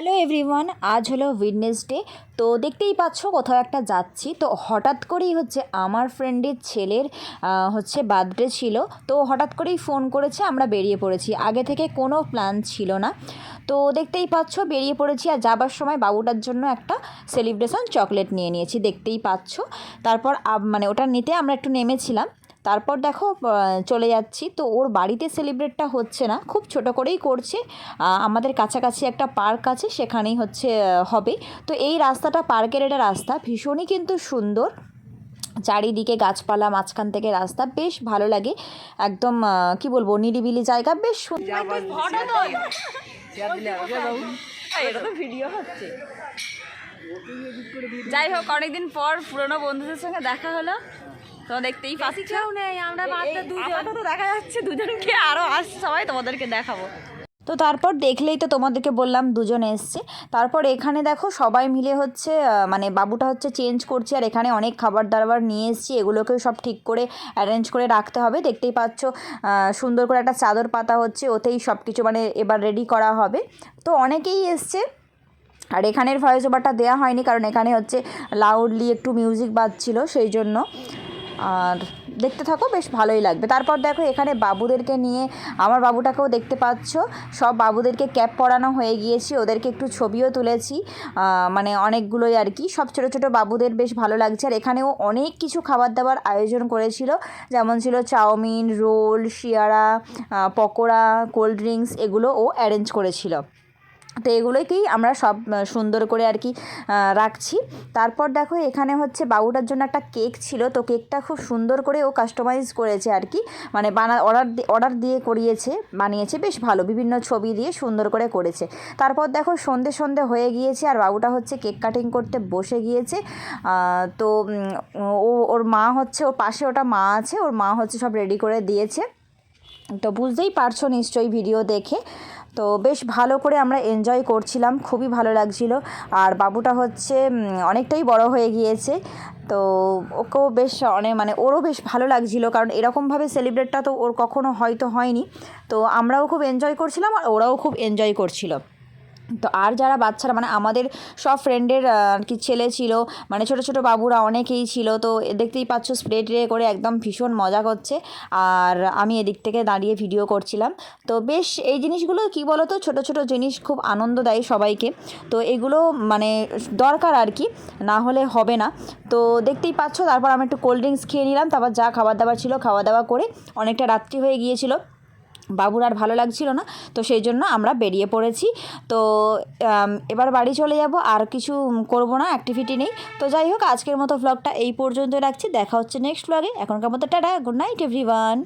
Hello everyone, আজ হলো Wednesday. তো দেখতেই পাচ্ছ কোথাও একটা যাচ্ছি। তো হঠাৎ করেই আমার ফ্রেন্ডের ছেলের বার্থডে ছিল। তো হঠাৎ করেই ফোন করেছে, আমরা বেরিয়ে পড়েছি। আগে থেকে কোনো প্ল্যান ছিল না। তো দেখতেই পাচ্ছ বেরিয়ে পড়েছি, আর যাবার সময় বাবুটার জন্য একটা সেলিব্রেশন চকলেট নিয়ে নিয়েছি, দেখতেই পাচ্ছ। তারপর ওটা নিতে আমরা একটু নেমেছিলাম। তারপর দেখো চলে যাচ্ছি। তো ওর বাড়িতে সেলিব্রেটটা হচ্ছে না, খুব ছোট করেই করছে। আমাদের কাছাকাছি একটা পার্ক আছে, সেখানেই হবে। তো এই রাস্তাটা পার্কের একটা রাস্তা, ভীষণই কিন্তু সুন্দর, চারিদিকে গাছপালা, মাঝখান থেকে রাস্তা, বেশ ভালো লাগে। একদম কি বলবো, নিরিবিলি জায়গা, বেশ সুন্দর। ভিডিও হচ্ছে। যাই হোক, অনেকদিন পর পুরনো বন্ধুদের সঙ্গে দেখা হলো। তো দেখতেই পাচ্ছি কেউ নেই, আমরা মাত্র দুজন তো দেখা যাচ্ছে, দুজনকে আরও আসছে, সবাই তোমাদেরকে দেখাবো। তো তারপর দেখলেই তো তোমাদেরকে বললাম দুজন এসছে। তারপর এখানে দেখো সবাই মিলে বাবুটা চেঞ্জ করছে, আর এখানে অনেক খাবার দাবার নিয়ে এসেছি, এগুলোকেও সব ঠিক করে অ্যারেঞ্জ করে রাখতে হবে। দেখতেই পাচ্ছ সুন্দর করে একটা চাদর পাতা হচ্ছে, ওতেই সব কিছু এবার রেডি করা হবে। তো অনেকেই এসছে। আর এখানের ভয়েস ওভারটা দেওয়া হয়নি, কারণ এখানে লাউডলি একটু মিউজিক বাজছিল, সেই জন্য। আর দেখতে থাকো, বেশ ভালোই লাগবে। তারপর দেখো এখানে বাবুদেরকে নিয়ে, আমার বাবুটাকেও দেখতে পাচ্ছ, সব বাবুদেরকে ক্যাপ পরানো হয়ে গিয়েছি, ওদেরকে একটু ছবিও তুলেছি, অনেকগুলোই আর কি। সব ছোটো ছোটো বাবুদের বেশ ভালো লাগছে। আর এখানেও অনেক কিছু খাবার দাবার আয়োজন করেছিল, যেমন ছিল চাউমিন, রোল, শিয়ারা, পকোড়া, কোল্ড ড্রিঙ্কস, এগুলো ও অ্যারেঞ্জ করেছিল। তো এগুলোকেই আমরা সব সুন্দর করে আর কি রাখছি। তারপর দেখো এখানে বাবুটার জন্য একটা কেক ছিল। তো কেকটা খুব সুন্দর করে ও কাস্টমাইজ করেছে আর কি, অর্ডার দিয়ে বানিয়েছে, বেশ ভালো, বিভিন্ন ছবি দিয়ে সুন্দর করে করেছে। তারপর দেখো সন্ধে হয়ে গিয়েছে, আর বাবুটা কেক কাটিং করতে বসে গিয়েছে। তো ওর মা ওর পাশে ওটা মা আছে, ওর মা সব রেডি করে দিয়েছে। তো বুঝতেই পারছো নিশ্চয়ই ভিডিও দেখে। তো বেশ ভালো করে আমরা এনজয় করছিলাম, খুবই ভালো লাগছিল। আর বাবুটা অনেকটাই বড় হয়ে গিয়েছে, তো ওকেও বেশ ওরও বেশ ভালো লাগছিল, কারণ এরকমভাবে সেলিব্রেটটা তো ওর কখনো হয়তো হয়নি। তো আমরাও খুব এনজয় করছিলাম, আর ওরাও খুব এনজয় করছিল। তো আর যারা বাচ্চারা আমাদের সব ফ্রেন্ডের আর কি ছেলে ছিল, ছোটো ছোটো বাবুরা অনেকেই ছিল। তো দেখতেই পাচ্ছ স্প্রে ট্রে করে একদম ভীষণ মজা করছে, আর আমি এদিক থেকে দাঁড়িয়ে ভিডিও করছিলাম। তো বেশ এই জিনিসগুলো কি বলো তো, ছোটো ছোটো জিনিস খুব আনন্দ দেয় সবাইকে। তো এগুলো দরকার আর কি, না হলে হবে না। তো দেখতেই পাচ্ছ, তারপর আমি একটু কোল্ড ড্রিঙ্কস খেয়ে নিলাম। তারপর যা খাবার দাবার ছিল, খাওয়া দাওয়া করে অনেকটা রাত্রি হয়ে গিয়েছিল, বাবুর আর ভালো লাগছিল না। তো সেই জন্য আমরা বেরিয়ে পড়েছি। তো এবার বাড়ি চলে যাব, আর কিছু করব না, অ্যাক্টিভিটি নেই। তো যাই হোক, আজকের মতো ভ্লগটা এই পর্যন্ত রাখছি। দেখা হচ্ছে নেক্সট ভ্লগে। এখনকার মতো টাটা, গুড নাইট এভরিওয়ান।